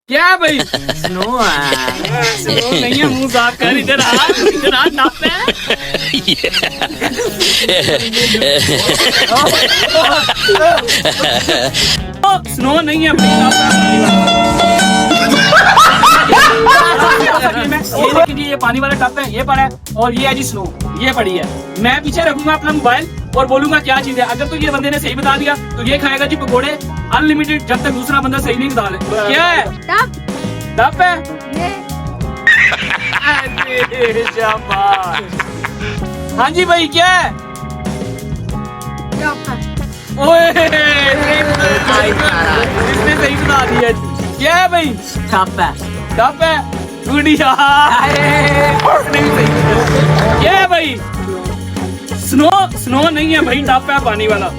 क्या भाई स्नो नहीं है, मुंह साफ कर। इधर आ टप है। स्नो नहीं है भाई, ये पानी वाला टप है, ये पड़ा है, और ये है जी स्नो, ये पड़ी है। मैं पीछे रखूंगा अपना मोबाइल और बोलूंगा क्या चीज है। अगर तो ये बंदे ने सही बता दिया तो ये खाएगा जी पकोड़े अनलिमिटेड, जब तक दूसरा बंदा सही नहीं बता ले। क्या है? टप है। हाँ जी भाई, क्या है? ओए इसने सही बता दिया। क्या है भाई? टप है। टप है, गुड़िया। क्या है भाई? स्नो नहीं है भाई, टप है पानी वाला।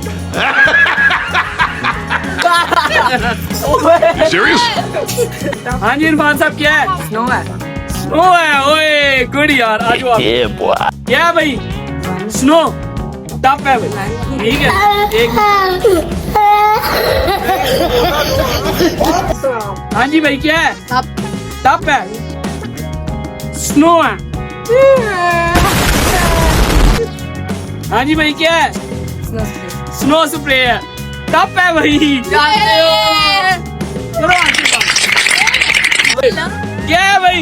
हाँ जी इरफान साहब, क्या है? स्नो है। ओए गुड यार, आज क्या है भाई? स्नो टप है भाई, ठीक है। एक हाँ जी भाई, क्या है? टप है। स्नो है। हाँ जी भाई, क्या है? स्नो स्प्रे है। टप है भाई। क्या है भाई?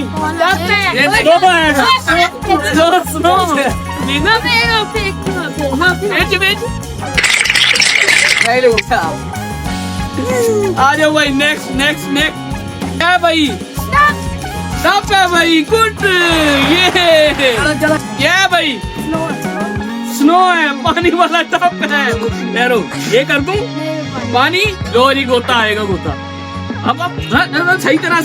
स्नो आ जाओ भाई। नेक्स्ट क्या है भाई? टप है भाई, गुड। ये क्या है भाई? स्नो है, पानी वाला टप है। ठहरो, ये कर दूं पानी, जो जी गोता आएगा गोता। अब सही तरह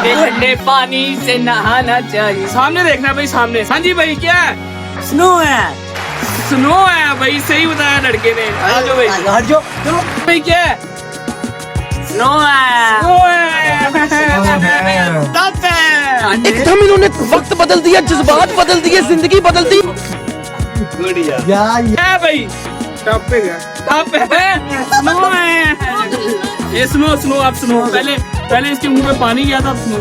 ठंडे पानी से नहाना चाहिए। सामने देखना भाई, सामने। हाँ जी भाई, क्या है? स्नो है भाई, सही बताया लड़के ने। आ जाओ भाई, भाई क्या है? स्नो है। टप है। एकदम इन्होंने वक्त बदल दिया, जज्बात बदल दिए, जिंदगी बदल दी। क्या है भाई? टप है। स्नो है। ये स्नो आप स्नो। पहले इसके मुंह में पानी गया था। स्नो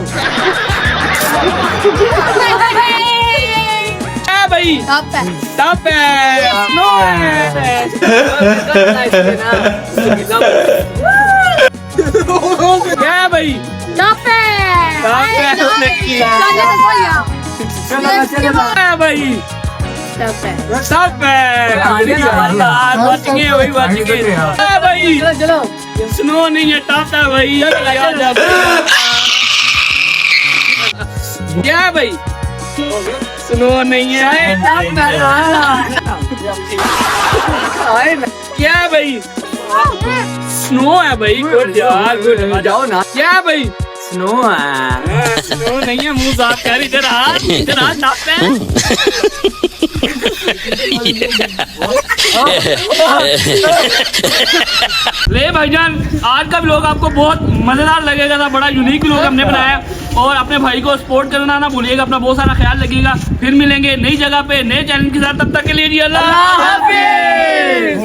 क्या भाई? टप है। स्नो है। क्या है भाई? टप है भाई। टप है। बच गए भाई। स्नो नहीं है, टप है भाई। क्या है भाई? स्नो नहीं है, क्या है भाई? स्नो है भाई। गुड यार, गुड। जाओ ना। क्या है भाई? स्नो नहीं है, मुंह साफ कर। इधर आ टप है। ले भाईजान, आज का व्लॉग आपको बहुत मजेदार लगेगा था। बड़ा यूनिक व्लॉग हमने बनाया, और अपने भाई को सपोर्ट करना ना भूलिएगा। अपना बहुत सारा ख्याल रखिएगा। फिर मिलेंगे नई जगह पे नए चैनल के साथ। तब तक के लिए जी अल्लाह हाफिज़।